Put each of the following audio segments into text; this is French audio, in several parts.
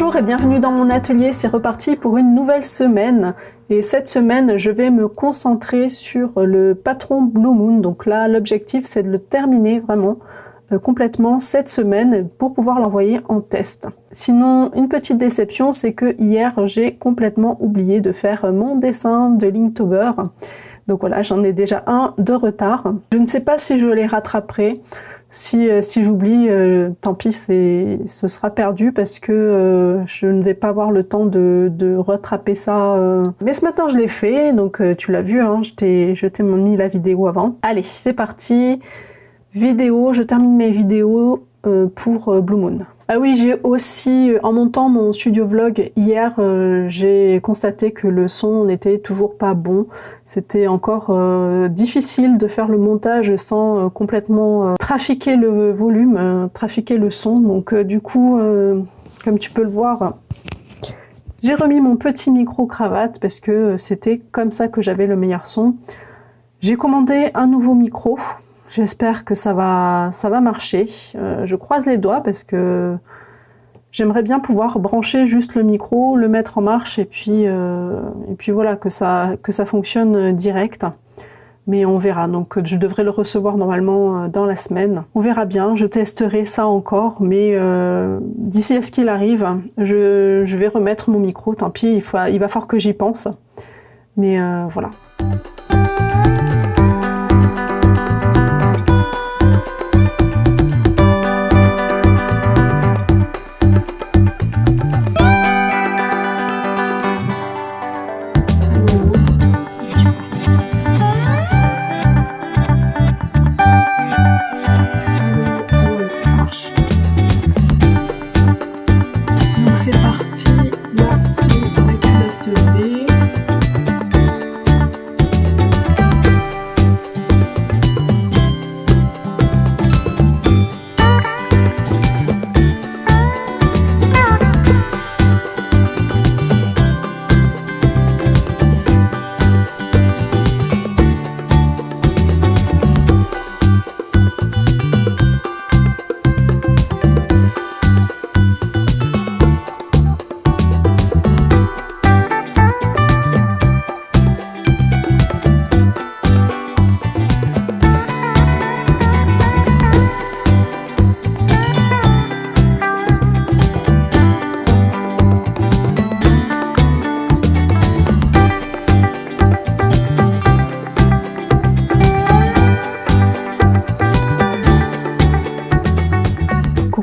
Bonjour et bienvenue dans mon atelier, c'est reparti pour une nouvelle semaine. Et cette semaine, je vais me concentrer sur le patron Blue Moon. Donc là, l'objectif, c'est de le terminer vraiment complètement cette semaine pour pouvoir l'envoyer en test. Sinon, une petite déception, c'est que hier, j'ai complètement oublié de faire mon dessin de Linktober. Donc voilà, j'en ai déjà un de retard. Je ne sais pas si je les rattraperai. Si j'oublie, tant pis, ce sera perdu parce que je ne vais pas avoir le temps de rattraper ça. Mais ce matin, je l'ai fait, donc tu l'as vu, hein, je t'ai mis la vidéo avant. Allez, c'est parti. Vidéo, je termine mes vidéos pour Blue Moon. Ah oui, j'ai aussi, en montant mon studio vlog hier, j'ai constaté que le son n'était toujours pas bon. C'était encore difficile de faire le montage sans complètement trafiquer le volume, trafiquer le son. Donc du coup, comme tu peux le voir, j'ai remis mon petit micro-cravate parce que c'était comme ça que j'avais le meilleur son. J'ai commandé un nouveau micro. J'espère que ça va marcher. Je croise les doigts parce que j'aimerais bien pouvoir brancher juste le micro, le mettre en marche et puis voilà, que ça fonctionne direct. Mais on verra. Donc je devrais le recevoir normalement dans la semaine. On verra bien. Je testerai ça encore, mais d'ici à ce qu'il arrive, je vais remettre mon micro. Tant pis, il va falloir que j'y pense. Mais voilà. C'est parti, là c'est la calotte V.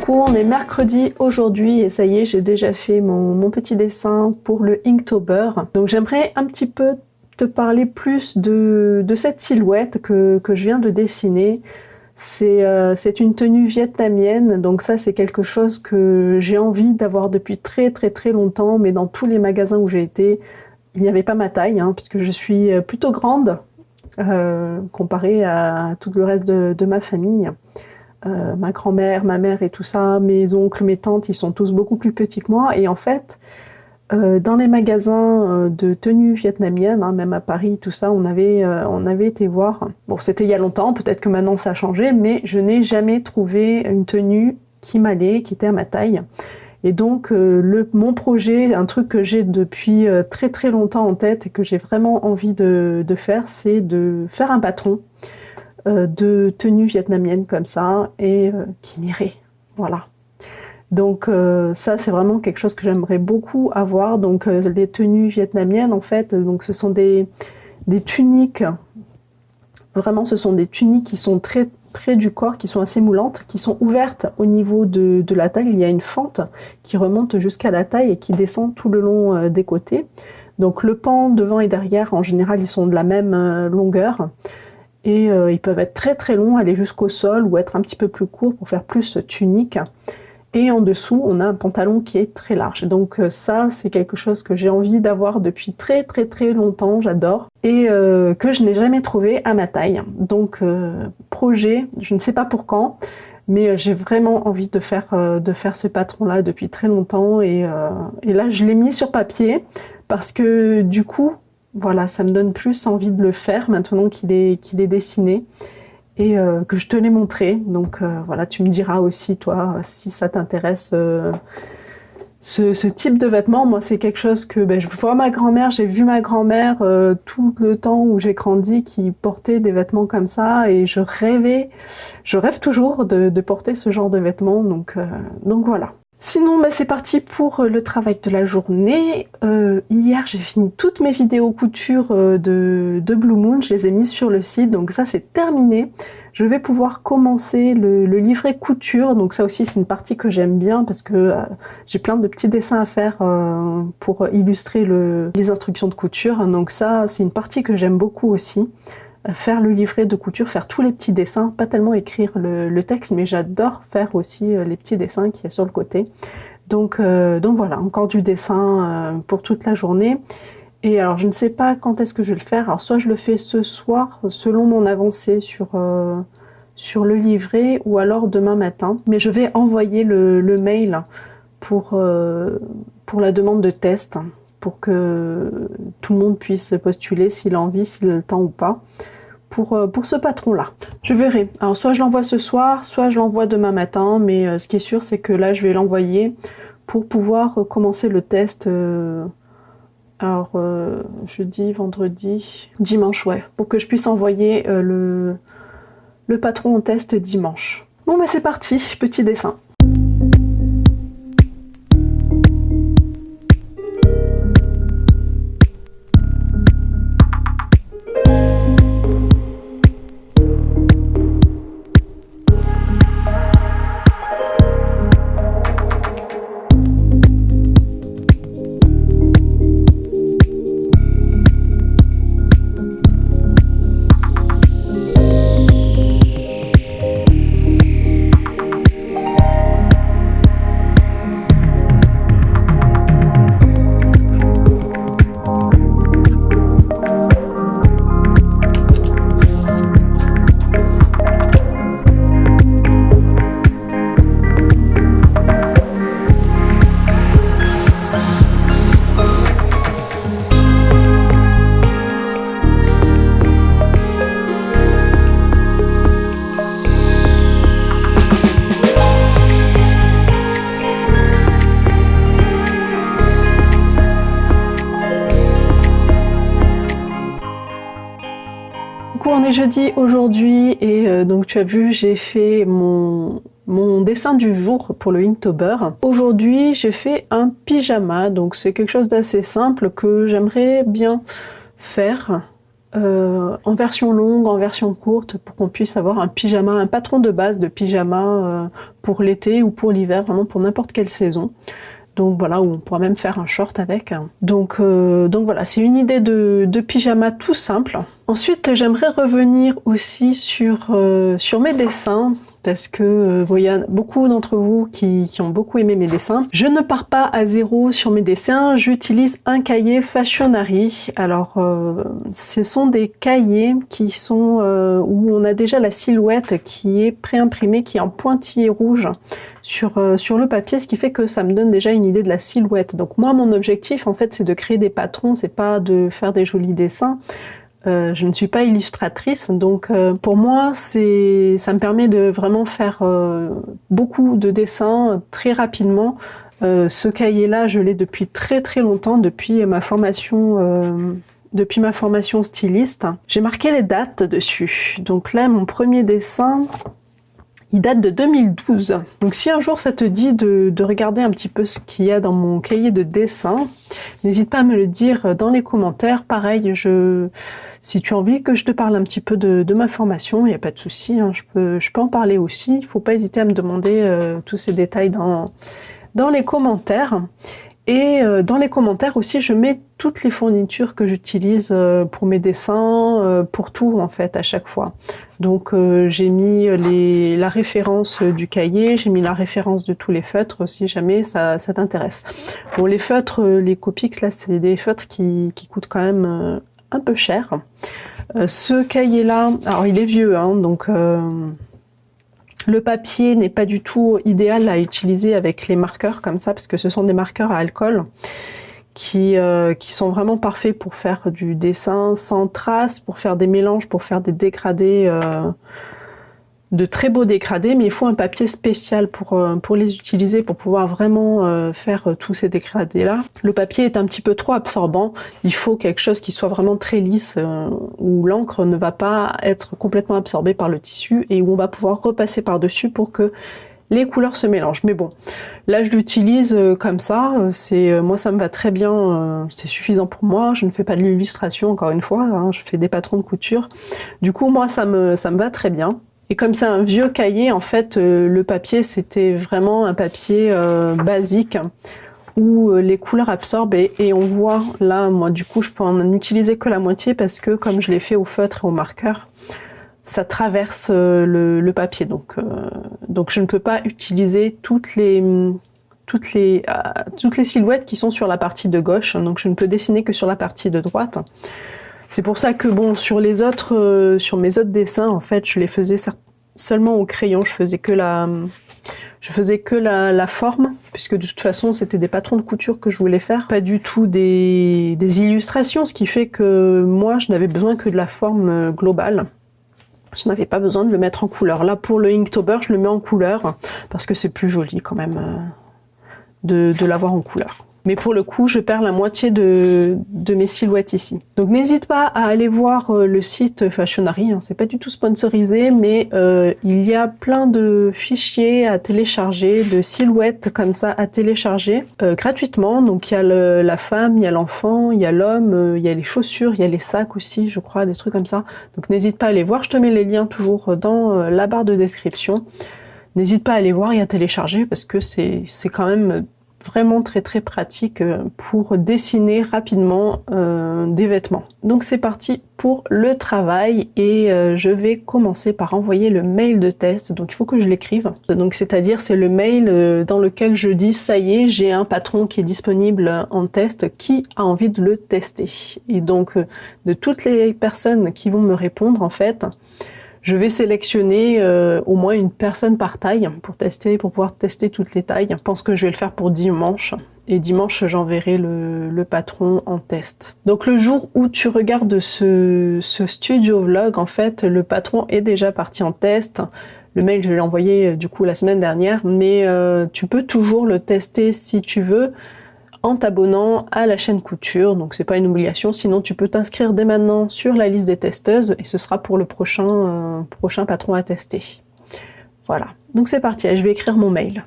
On est mercredi aujourd'hui et ça y est, j'ai déjà fait mon petit dessin pour le Inktober. Donc j'aimerais un petit peu te parler plus de cette silhouette que je viens de dessiner. C'est une tenue vietnamienne, donc ça c'est quelque chose que j'ai envie d'avoir depuis très longtemps, mais dans tous les magasins où j'ai été, il n'y avait pas ma taille, hein, puisque je suis plutôt grande comparée à tout le reste de ma famille. Ma grand-mère, ma mère et tout ça, mes oncles, mes tantes, ils sont tous beaucoup plus petits que moi. Et en fait, dans les magasins de tenues vietnamiennes, hein, même à Paris, tout ça, on avait été voir. Bon, c'était il y a longtemps, peut-être que maintenant ça a changé, mais je n'ai jamais trouvé une tenue qui m'allait, qui était à ma taille. Et donc, mon projet, un truc que j'ai depuis très longtemps en tête et que j'ai vraiment envie de faire, c'est de faire un patron de tenues vietnamiennes comme ça et qui m'irait, voilà. Donc ça c'est vraiment quelque chose que j'aimerais beaucoup avoir. Donc les tenues vietnamiennes en fait, donc ce sont des tuniques, vraiment ce sont des tuniques qui sont très près du corps, qui sont assez moulantes, qui sont ouvertes au niveau de la taille. Il y a une fente qui remonte jusqu'à la taille et qui descend tout le long des côtés. Donc le pan devant et derrière en général ils sont de la même longueur. Et ils peuvent être très longs, aller jusqu'au sol ou être un petit peu plus courts pour faire plus tunique. Et en dessous, on a un pantalon qui est très large. Donc ça, c'est quelque chose que j'ai envie d'avoir depuis très longtemps, j'adore. Et que je n'ai jamais trouvé à ma taille. Donc projet, je ne sais pas pour quand, mais j'ai vraiment envie de faire ce patron-là depuis très longtemps. Et là, je l'ai mis sur papier parce que du coup, voilà, ça me donne plus envie de le faire maintenant qu'il est dessiné et que je te l'ai montré. Donc voilà, tu me diras aussi, toi, si ça t'intéresse ce type de vêtements, moi c'est quelque chose que je vois ma grand-mère, j'ai vu ma grand-mère tout le temps où j'ai grandi qui portait des vêtements comme ça et je rêve toujours de porter ce genre de vêtements, donc voilà. Sinon, c'est parti pour le travail de la journée. Hier, j'ai fini toutes mes vidéos couture de Blue Moon, je les ai mises sur le site, donc ça c'est terminé. Je vais pouvoir commencer le livret couture, donc ça aussi c'est une partie que j'aime bien parce que j'ai plein de petits dessins à faire pour illustrer les instructions de couture, donc ça c'est une partie que j'aime beaucoup aussi. Faire le livret de couture, faire tous les petits dessins, pas tellement écrire le texte, mais j'adore faire aussi les petits dessins qu'il y a sur le côté. Donc voilà, encore du dessin pour toute la journée. Et alors je ne sais pas quand est-ce que je vais le faire, alors soit je le fais ce soir, selon mon avancée sur le livret, ou alors demain matin. Mais je vais envoyer le mail pour la demande de test, pour que tout le monde puisse postuler s'il a envie, s'il a le temps ou pas. Pour ce patron-là. Je verrai. Alors soit je l'envoie ce soir, soit je l'envoie demain matin, mais ce qui est sûr, c'est que là, je vais l'envoyer pour pouvoir commencer le test. Jeudi, vendredi, dimanche, ouais, pour que je puisse envoyer le patron en test dimanche. Bon, c'est parti, petit dessin. On est jeudi aujourd'hui et donc tu as vu, j'ai fait mon dessin du jour pour le Inktober. Aujourd'hui, j'ai fait un pyjama, donc c'est quelque chose d'assez simple que j'aimerais bien faire en version longue, en version courte, pour qu'on puisse avoir un pyjama, un patron de base de pyjama pour l'été ou pour l'hiver, vraiment pour n'importe quelle saison. Donc voilà, où on pourra même faire un short avec. Donc voilà, c'est une idée de pyjama tout simple. Ensuite, j'aimerais revenir aussi sur mes dessins, parce que il y a beaucoup d'entre vous qui ont beaucoup aimé mes dessins. Je ne pars pas à zéro sur mes dessins, j'utilise un cahier Fashionary. Alors, ce sont des cahiers qui sont où on a déjà la silhouette qui est pré-imprimée, qui est en pointillé rouge sur le papier, ce qui fait que ça me donne déjà une idée de la silhouette. Donc moi, mon objectif, en fait, c'est de créer des patrons, c'est pas de faire des jolis dessins. Je ne suis pas illustratrice, donc pour moi, ça me permet de vraiment faire beaucoup de dessins très rapidement. Ce cahier-là, je l'ai depuis très très longtemps, depuis ma formation styliste. J'ai marqué les dates dessus. Donc là, mon premier dessin, il date de 2012. Donc si un jour ça te dit de regarder un petit peu ce qu'il y a dans mon cahier de dessin, n'hésite pas à me le dire dans les commentaires. Pareil, si tu as envie que je te parle un petit peu de ma formation, il n'y a pas de souci, hein, je peux en parler aussi. Il ne faut pas hésiter à me demander tous ces détails dans les commentaires. Et dans les commentaires aussi, je mets toutes les fournitures que j'utilise pour mes dessins, pour tout en fait, à chaque fois. Donc j'ai mis la référence du cahier, j'ai mis la référence de tous les feutres, si jamais ça t'intéresse. Bon, les feutres, les Copics, là, c'est des feutres qui coûtent quand même un peu cher. Ce cahier-là, alors il est vieux, hein, donc... le papier n'est pas du tout idéal à utiliser avec les marqueurs comme ça, parce que ce sont des marqueurs à alcool qui sont vraiment parfaits pour faire du dessin sans traces, pour faire des mélanges, pour faire des dégradés de très beaux dégradés, mais il faut un papier spécial pour les utiliser, pour pouvoir vraiment faire tous ces dégradés-là. Le papier est un petit peu trop absorbant, il faut quelque chose qui soit vraiment très lisse, où l'encre ne va pas être complètement absorbée par le tissu et où on va pouvoir repasser par-dessus pour que les couleurs se mélangent. Mais bon, là je l'utilise comme ça, moi ça me va très bien, c'est suffisant pour moi, je ne fais pas de l'illustration encore une fois, hein, je fais des patrons de couture. Du coup moi ça me va très bien. Et comme c'est un vieux cahier, en fait, le papier, c'était vraiment un papier basique où les couleurs absorbent et on voit, là, moi, du coup, je peux en utiliser que la moitié parce que comme je l'ai fait au feutre et au marqueur, ça traverse le papier. Donc je ne peux pas utiliser toutes les silhouettes qui sont sur la partie de gauche. Donc je ne peux dessiner que sur la partie de droite. C'est pour ça que bon, sur mes autres dessins, en fait, je les faisais seulement au crayon. Je faisais que la forme, puisque de toute façon, c'était des patrons de couture que je voulais faire, pas du tout des illustrations, ce qui fait que moi, je n'avais besoin que de la forme globale. Je n'avais pas besoin de le mettre en couleur. Là, pour le Inktober, je le mets en couleur, parce que c'est plus joli quand même de l'avoir en couleur. Mais pour le coup, je perds la moitié de mes silhouettes ici. Donc n'hésite pas à aller voir le site Fashionary, hein, c'est pas du tout sponsorisé, mais il y a plein de fichiers à télécharger, de silhouettes comme ça à télécharger gratuitement. Donc il y a la femme, il y a l'enfant, il y a l'homme, il y a les chaussures, il y a les sacs aussi, je crois, des trucs comme ça. Donc n'hésite pas à aller voir, je te mets les liens toujours dans la barre de description. N'hésite pas à aller voir et à télécharger parce que c'est quand même vraiment très très pratique pour dessiner rapidement des vêtements. Donc c'est parti pour le travail et je vais commencer par envoyer le mail de test. Donc il faut que je l'écrive. Donc c'est-à-dire c'est le mail dans lequel je dis ça y est, j'ai un patron qui est disponible en test, qui a envie de le tester. Et donc de toutes les personnes qui vont me répondre en fait, je vais sélectionner au moins une personne par taille pour pouvoir tester toutes les tailles. Je pense que je vais le faire pour dimanche. Et dimanche, j'enverrai le patron en test. Donc le jour où tu regardes ce studio vlog, en fait, le patron est déjà parti en test. Le mail, je l'ai envoyé du coup la semaine dernière, mais tu peux toujours le tester si tu veux, en t'abonnant à la chaîne couture, donc c'est pas une obligation, sinon tu peux t'inscrire dès maintenant sur la liste des testeuses et ce sera pour le prochain patron à tester. Voilà, donc c'est parti, je vais écrire mon mail.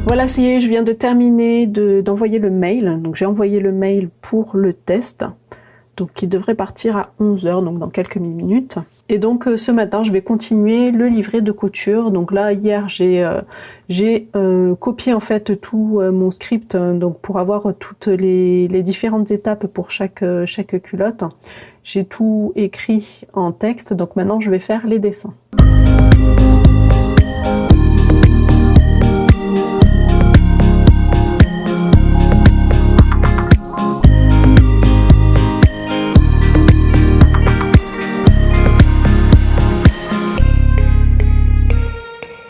Voilà, ça y est, je viens de terminer d'envoyer le mail. Donc j'ai envoyé le mail pour le test, donc qui devrait partir à 11 h, donc dans quelques minutes. Et donc ce matin, je vais continuer le livret de couture. Donc là, hier, j'ai copié en fait tout mon script, donc pour avoir toutes les différentes étapes pour chaque culotte. J'ai tout écrit en texte, donc maintenant je vais faire les dessins.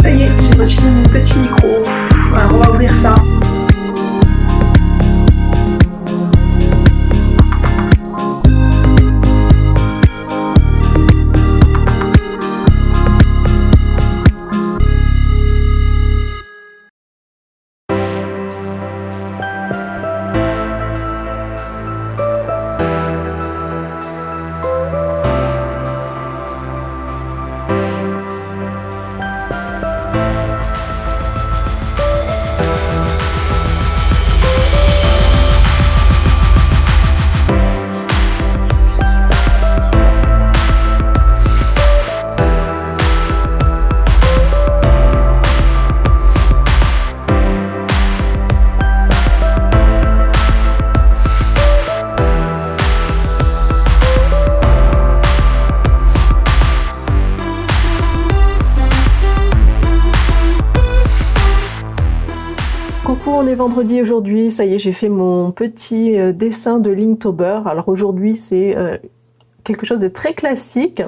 J'ai reçu mon petit micro. Alors on va ouvrir ça. Coucou, on est vendredi aujourd'hui, ça y est, j'ai fait mon petit dessin de Linktober. Alors aujourd'hui, c'est quelque chose de très classique.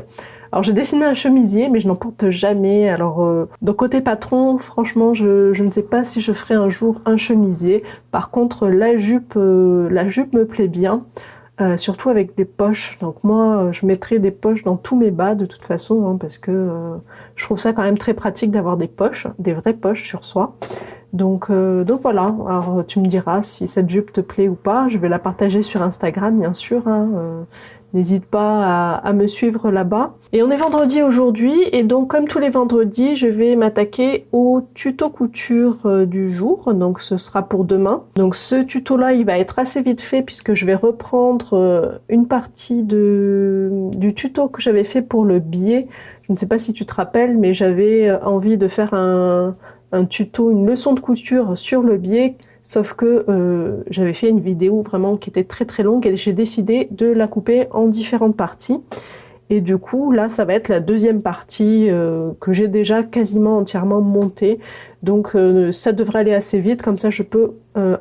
Alors j'ai dessiné un chemisier, mais je n'en porte jamais. Alors donc côté patron, franchement, je ne sais pas si je ferai un jour un chemisier. Par contre, la jupe me plaît bien. Surtout avec des poches. Donc moi, je mettrai des poches dans tous mes bas de toute façon, hein, parce que je trouve ça quand même très pratique d'avoir des poches, des vraies poches sur soi. Donc voilà. Alors tu me diras si cette jupe te plaît ou pas. Je vais la partager sur Instagram, bien sûr. Hein, n'hésite pas à me suivre là-bas. Et on est vendredi aujourd'hui, et donc comme tous les vendredis, je vais m'attaquer au tuto couture du jour. Donc ce sera pour demain. Donc ce tuto-là, il va être assez vite fait puisque je vais reprendre une partie du tuto que j'avais fait pour le biais. Je ne sais pas si tu te rappelles, mais j'avais envie de faire un tuto, une leçon de couture sur le biais. Sauf que j'avais fait une vidéo vraiment qui était très très longue et j'ai décidé de la couper en différentes parties. Et du coup, là, ça va être la deuxième partie que j'ai déjà quasiment entièrement montée. Donc ça devrait aller assez vite, comme ça je peux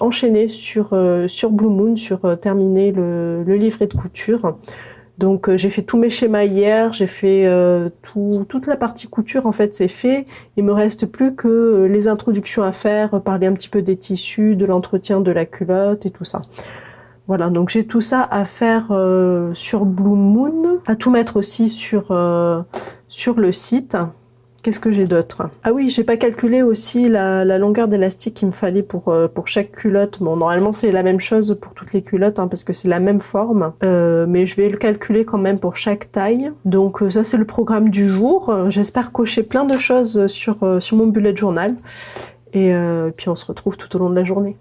enchaîner sur Blue Moon, sur terminer le livret de couture. Donc j'ai fait tous mes schémas hier, j'ai fait toute la partie couture en fait c'est fait. Il me reste plus que les introductions à faire, parler un petit peu des tissus, de l'entretien de la culotte et tout ça. Voilà, donc j'ai tout ça à faire sur Blue Moon, à tout mettre aussi sur le site. Qu'est-ce que j'ai d'autre? Ah oui, j'ai pas calculé aussi la longueur d'élastique qu'il me fallait pour chaque culotte. Bon, normalement c'est la même chose pour toutes les culottes hein, parce que c'est la même forme, mais je vais le calculer quand même pour chaque taille. Donc ça c'est le programme du jour. J'espère cocher plein de choses sur mon bullet journal et puis on se retrouve tout au long de la journée.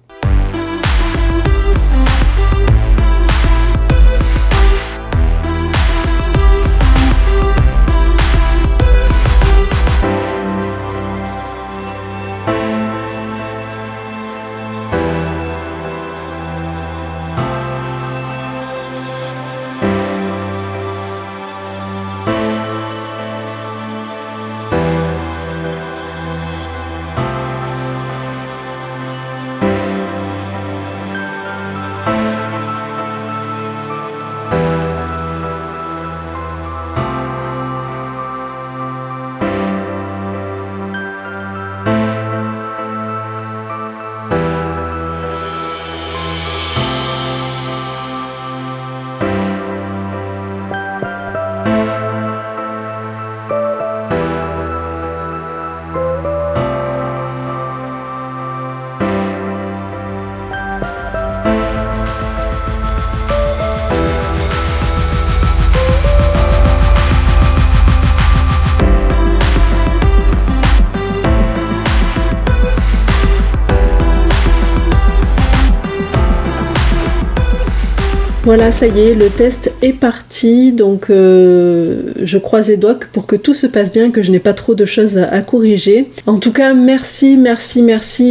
Voilà, ça y est, le test est parti, donc je croise les doigts pour que tout se passe bien, que je n'ai pas trop de choses à corriger. En tout cas, merci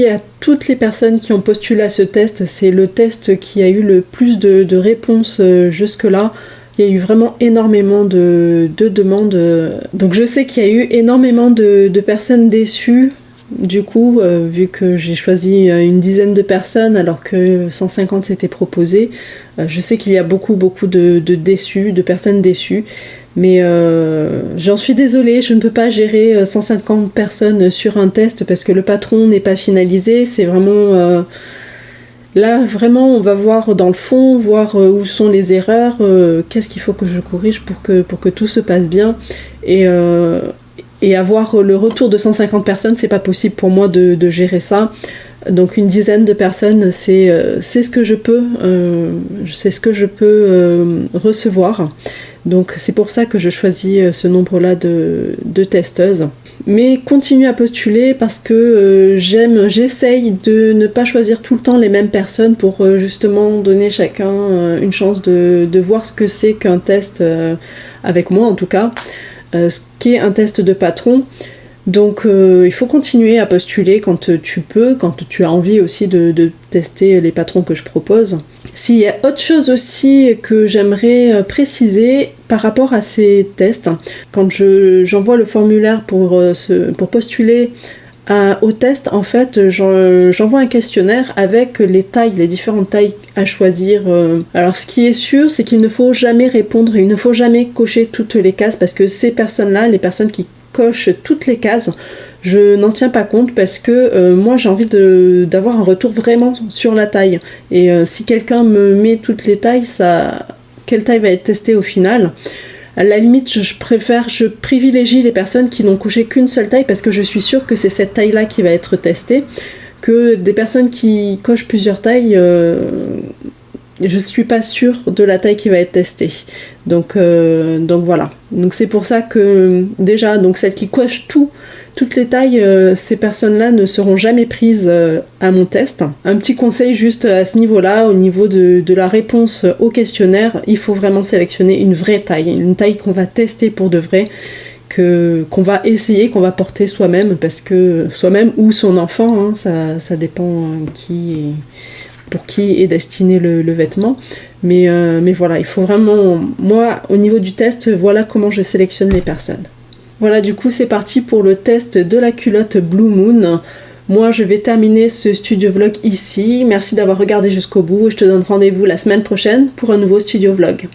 à toutes les personnes qui ont postulé à ce test. C'est le test qui a eu le plus de réponses jusque-là. Il y a eu vraiment énormément de demandes. Donc je sais qu'il y a eu énormément de personnes déçues. Du coup, vu que j'ai choisi une dizaine de personnes alors que 150 s'étaient proposées, je sais qu'il y a beaucoup de déçus, de personnes déçues, mais j'en suis désolée, je ne peux pas gérer 150 personnes sur un test parce que le patron n'est pas finalisé, c'est vraiment... Là, vraiment, on va voir dans le fond, voir où sont les erreurs, qu'est-ce qu'il faut que je corrige pour que tout se passe bien, et avoir le retour de 150 personnes, c'est pas possible pour moi de gérer ça. Donc une dizaine de personnes, c'est ce que je peux, recevoir. Donc c'est pour ça que je choisis ce nombre-là de testeuses. Mais continue à postuler parce que j'essaye de ne pas choisir tout le temps les mêmes personnes pour justement donner chacun une chance de voir ce que c'est qu'un test avec moi en tout cas. Ce qu'est un test de patron. Donc il faut continuer à postuler quand tu peux, quand tu as envie aussi de tester les patrons que je propose. S'il y a autre chose aussi que j'aimerais préciser par rapport à ces tests, quand j'envoie le formulaire pour postuler Au test, en fait, j'envoie un questionnaire avec les tailles, les différentes tailles à choisir. Alors, ce qui est sûr, c'est qu'il ne faut jamais répondre, il ne faut jamais cocher toutes les cases parce que ces personnes-là, les personnes qui cochent toutes les cases, je n'en tiens pas compte parce que moi, j'ai envie d'avoir un retour vraiment sur la taille. Et si quelqu'un me met toutes les tailles, quelle taille va être testée au final ? À la limite, je privilégie les personnes qui n'ont couché qu'une seule taille parce que je suis sûre que c'est cette taille-là qui va être testée, que des personnes qui cochent plusieurs tailles, je suis pas sûre de la taille qui va être testée. Donc voilà. Donc c'est pour ça que déjà, donc celles qui cochent toutes les tailles, ces personnes-là ne seront jamais prises à mon test. Un petit conseil juste à ce niveau-là, au niveau de la réponse au questionnaire, il faut vraiment sélectionner une vraie taille, une taille qu'on va tester pour de vrai, qu'on va essayer, qu'on va porter soi-même, parce que soi-même ou son enfant, hein, ça dépend pour qui est destiné le vêtement. Mais voilà, il faut vraiment... Moi, au niveau du test, voilà comment je sélectionne les personnes. Voilà, du coup, c'est parti pour le test de la culotte Blue Moon. Moi, je vais terminer ce studio vlog ici. Merci d'avoir regardé jusqu'au bout et je te donne rendez-vous la semaine prochaine pour un nouveau studio vlog.